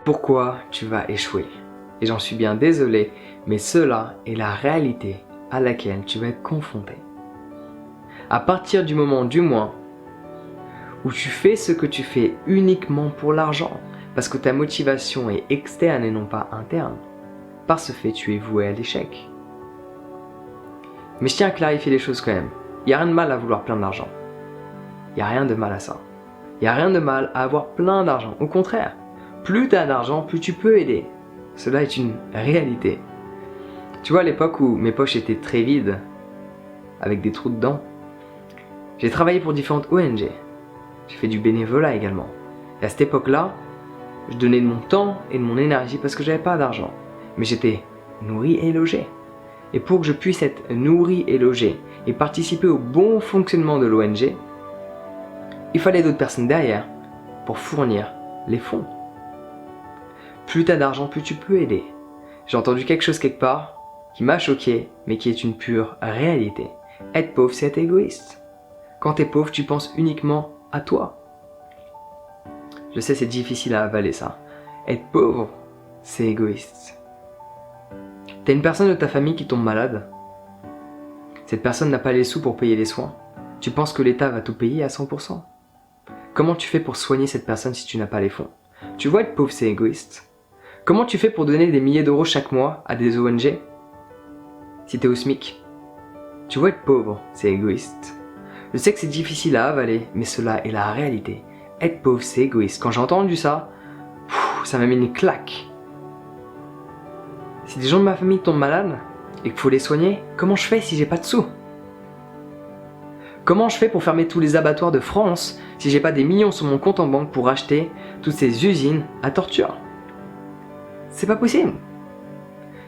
pourquoi tu vas échouer. Et j'en suis bien désolé, mais cela est la réalité à laquelle tu vas être confronté. À partir du moment du moins où tu fais ce que tu fais uniquement pour l'argent, parce que ta motivation est externe et non pas interne, par ce fait tu es voué à l'échec. Mais je tiens à clarifier les choses quand même. Il n'y a rien de mal à vouloir plein d'argent. Il n'y a rien de mal à ça. Il n'y a rien de mal à avoir plein d'argent. Au contraire, plus tu as d'argent, plus tu peux aider. Cela est une réalité. Tu vois, à l'époque où mes poches étaient très vides, avec des trous dedans, j'ai travaillé pour différentes ONG. J'ai fait du bénévolat également. Et à cette époque-là, je donnais de mon temps et de mon énergie parce que j'avais pas d'argent. Mais j'étais nourri et logé. Et pour que je puisse être nourri et logé et participer au bon fonctionnement de l'ONG, il fallait d'autres personnes derrière pour fournir les fonds. Plus tu as d'argent, plus tu peux aider. J'ai entendu quelque chose quelque part qui m'a choqué, mais qui est une pure réalité. Être pauvre, c'est être égoïste. Quand tu es pauvre, tu penses uniquement à toi. Je sais, c'est difficile à avaler ça. Être pauvre, c'est égoïste. T'as une personne de ta famille qui tombe malade. Cette personne n'a pas les sous pour payer les soins. Tu penses que l'État va tout payer à 100%. Comment tu fais pour soigner cette personne si tu n'as pas les fonds? Tu vois, être pauvre, c'est égoïste. Comment tu fais pour donner des milliers d'euros chaque mois à des ONG si tu es au SMIC? Tu vois, être pauvre, c'est égoïste. Je sais que c'est difficile à avaler, mais cela est la réalité. Être pauvre, c'est égoïste. Quand j'ai entendu ça, ça m'a mis une claque. Si des gens de ma famille tombent malades et qu'il faut les soigner, comment je fais si j'ai pas de sous? Comment je fais pour fermer tous les abattoirs de France si j'ai pas des millions sur mon compte en banque pour acheter toutes ces usines à torture? C'est pas possible.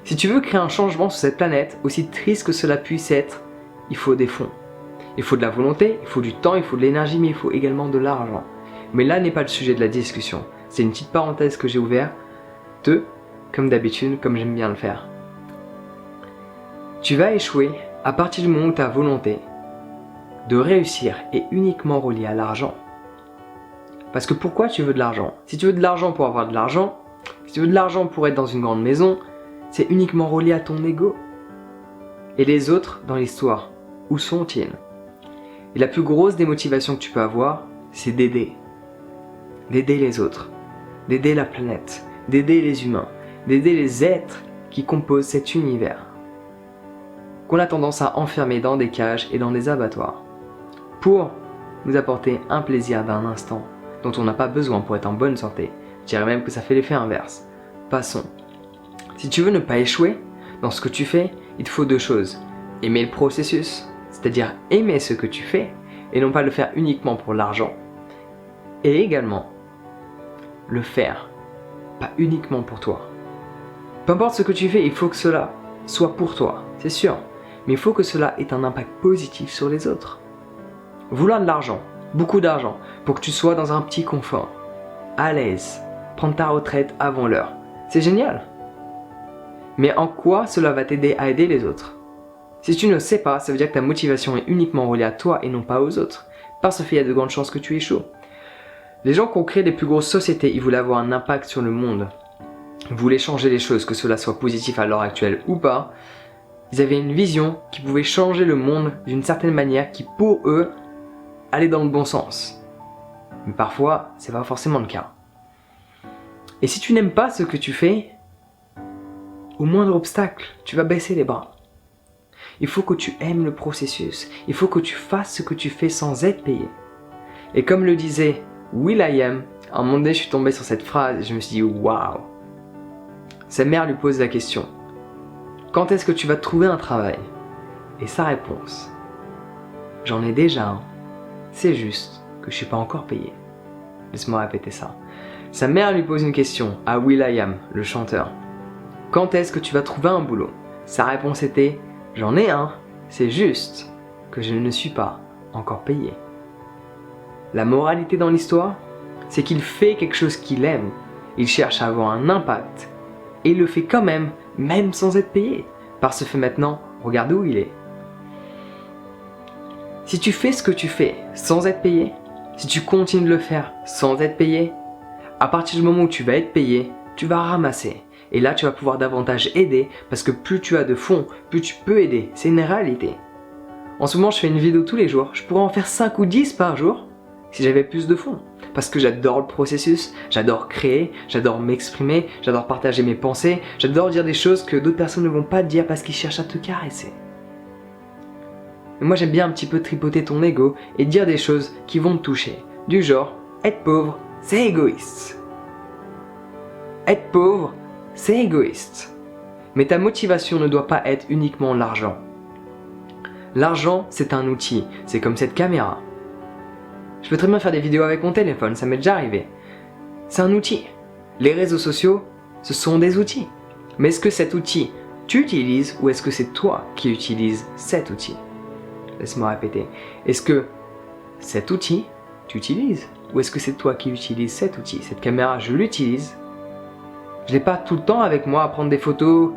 Si tu veux créer un changement sur cette planète, aussi triste que cela puisse être, il faut des fonds. Il faut de la volonté, il faut du temps, il faut de l'énergie, mais il faut également de l'argent. Mais là n'est pas le sujet de la discussion. C'est une petite parenthèse que j'ai ouverte, comme d'habitude, comme j'aime bien le faire. Tu vas échouer à partir du moment où ta volonté de réussir est uniquement reliée à l'argent. Parce que pourquoi tu veux de l'argent? Si tu veux de l'argent pour avoir de l'argent, si tu veux de l'argent pour être dans une grande maison, c'est uniquement relié à ton ego. Et les autres dans l'histoire, où sont-ils? Et la plus grosse démotivation que tu peux avoir, c'est d'aider. D'aider les autres, d'aider la planète, d'aider les humains, d'aider les êtres qui composent cet univers, qu'on a tendance à enfermer dans des cages et dans des abattoirs, pour nous apporter un plaisir d'un instant dont on n'a pas besoin pour être en bonne santé. Je dirais même que ça fait l'effet inverse. Passons. Si tu veux ne pas échouer dans ce que tu fais, il te faut deux choses. Aimer le processus, c'est-à-dire aimer ce que tu fais, et non pas le faire uniquement pour l'argent. Et également, le faire, pas uniquement pour toi. Peu importe ce que tu fais, il faut que cela soit pour toi, c'est sûr. Mais il faut que cela ait un impact positif sur les autres. Vouloir de l'argent, beaucoup d'argent, pour que tu sois dans un petit confort, à l'aise, prendre ta retraite avant l'heure, c'est génial. Mais en quoi cela va t'aider à aider les autres? Si tu ne sais pas, ça veut dire que ta motivation est uniquement reliée à toi et non pas aux autres. Par ce fait, il y a de grandes chances que tu échoues. Les gens qui ont créé les plus grosses sociétés, ils voulaient avoir un impact sur le monde. Ils voulaient changer les choses, que cela soit positif à l'heure actuelle ou pas. Ils avaient une vision qui pouvait changer le monde d'une certaine manière qui, pour eux, allait dans le bon sens. Mais parfois, c'est pas forcément le cas. Et si tu n'aimes pas ce que tu fais, au moindre obstacle, tu vas baisser les bras. Il faut que tu aimes le processus. Il faut que tu fasses ce que tu fais sans être payé. Et comme le disait will.i.am, à un moment donné, je suis tombé sur cette phrase et je me suis dit waouh. Sa mère lui pose la question: quand est-ce que tu vas trouver un travail? Et sa réponse: j'en ai déjà un. C'est juste que je suis pas encore payé. Laisse-moi répéter ça. Sa mère lui pose une question à will.i.am, le chanteur: quand est-ce que tu vas trouver un boulot? Sa réponse était: j'en ai un, c'est juste que je ne suis pas encore payé. La moralité dans l'histoire, c'est qu'il fait quelque chose qu'il aime, il cherche à avoir un impact, et il le fait quand même sans être payé. Par ce fait maintenant, regarde où il est. Si tu fais ce que tu fais sans être payé, si tu continues de le faire sans être payé, à partir du moment où tu vas être payé, tu vas ramasser. Et là, tu vas pouvoir davantage aider parce que plus tu as de fonds, plus tu peux aider. C'est une réalité. En ce moment, je fais une vidéo tous les jours. Je pourrais en faire 5 ou 10 par jour si j'avais plus de fonds. Parce que j'adore le processus, j'adore créer, j'adore m'exprimer, j'adore partager mes pensées, j'adore dire des choses que d'autres personnes ne vont pas te dire parce qu'ils cherchent à te caresser. Mais moi, j'aime bien un petit peu tripoter ton ego et dire des choses qui vont te toucher. Du genre, être pauvre, c'est égoïste. Être pauvre, c'est égoïste. Mais ta motivation ne doit pas être uniquement l'argent. L'argent, c'est un outil. C'est comme cette caméra. Je peux très bien faire des vidéos avec mon téléphone, ça m'est déjà arrivé. C'est un outil. Les réseaux sociaux, ce sont des outils. Mais est-ce que cet outil, tu utilises ou est-ce que c'est toi qui utilises cet outil? Laisse-moi répéter. Est-ce que cet outil, tu utilises ou est-ce que c'est toi qui utilises cet outil? Cette caméra, je l'utilise. Je l'ai pas tout le temps avec moi à prendre des photos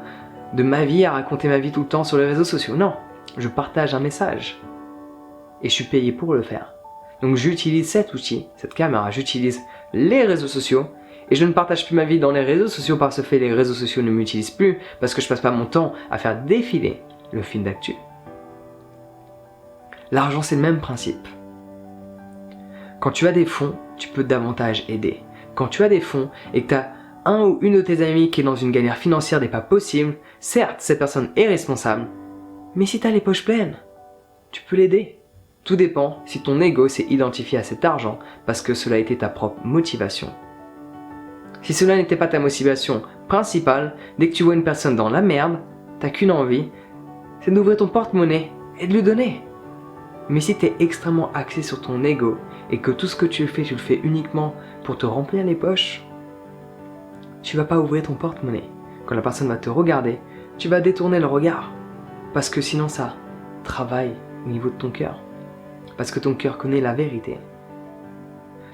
de ma vie, à raconter ma vie tout le temps sur les réseaux sociaux. Non, je partage un message. Et je suis payé pour le faire. Donc j'utilise cet outil, cette caméra, j'utilise les réseaux sociaux. Et je ne partage plus ma vie dans les réseaux sociaux par ce fait, les réseaux sociaux ne m'utilisent plus parce que je passe pas mon temps à faire défiler le fil d'actu. L'argent, c'est le même principe. Quand tu as des fonds, tu peux davantage aider. Quand tu as des fonds et que tu as un ou une de tes amis qui est dans une galère financière n'est pas possible, certes, cette personne est responsable, mais si tu as les poches pleines, tu peux l'aider. Tout dépend si ton ego s'est identifié à cet argent parce que cela a été ta propre motivation. Si cela n'était pas ta motivation principale, dès que tu vois une personne dans la merde, t'as qu'une envie, c'est d'ouvrir ton porte-monnaie et de lui donner. Mais si tu es extrêmement axé sur ton ego et que tout ce que tu le fais uniquement pour te remplir les poches, tu vas pas ouvrir ton porte-monnaie. Quand la personne va te regarder, tu vas détourner le regard. Parce que sinon ça travaille au niveau de ton cœur. Parce que ton cœur connaît la vérité.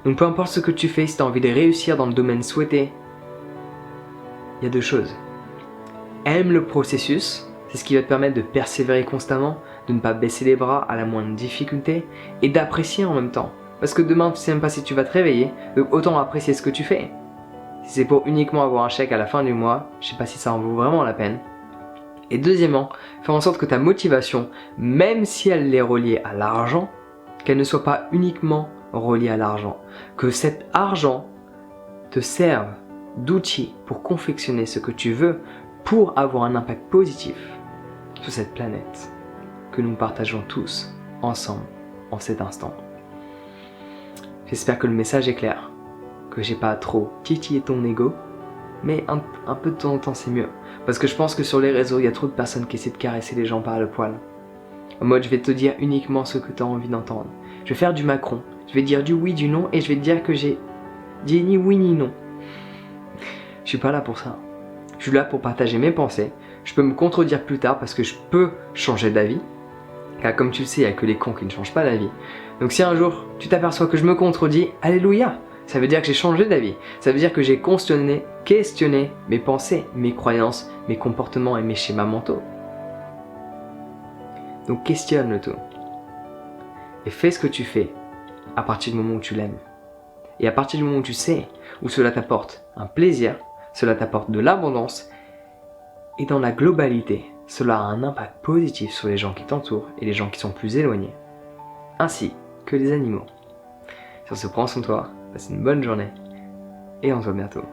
Donc peu importe ce que tu fais, si tu as envie de réussir dans le domaine souhaité, il y a deux choses. Aime le processus, c'est ce qui va te permettre de persévérer constamment, de ne pas baisser les bras à la moindre difficulté et d'apprécier en même temps. Parce que demain, tu sais même pas si tu vas te réveiller, donc autant apprécier ce que tu fais. Si c'est pour uniquement avoir un chèque à la fin du mois, je sais pas si ça en vaut vraiment la peine. Et deuxièmement, faire en sorte que ta motivation, même si elle est reliée à l'argent, qu'elle ne soit pas uniquement reliée à l'argent. Que cet argent te serve d'outil pour confectionner ce que tu veux pour avoir un impact positif sur cette planète que nous partageons tous ensemble en cet instant. J'espère que le message est clair, que j'ai pas trop titillé ton ego, mais un peu de temps en temps c'est mieux. Parce que je pense que sur les réseaux, il y a trop de personnes qui essaient de caresser les gens par le poil. En mode, je vais te dire uniquement ce que tu as envie d'entendre. Je vais faire du Macron, je vais dire du oui, du non, et je vais te dire que j'ai dit ni oui ni non. Je suis pas là pour ça. Je suis là pour partager mes pensées. Je peux me contredire plus tard parce que je peux changer d'avis. Car comme tu le sais, il n'y a que les cons qui ne changent pas d'avis. Donc si un jour tu t'aperçois que je me contredis, alléluia, ça veut dire que j'ai changé d'avis. Ça veut dire que j'ai questionné mes pensées, mes croyances, mes comportements et mes schémas mentaux. Donc questionne le tout. Et fais ce que tu fais à partir du moment où tu l'aimes. Et à partir du moment où tu sais où cela t'apporte un plaisir, cela t'apporte de l'abondance, et dans la globalité, cela a un impact positif sur les gens qui t'entourent et les gens qui sont plus éloignés, ainsi que les animaux. Sur ce, prends soin de toi, passe une bonne journée, et on se voit bientôt.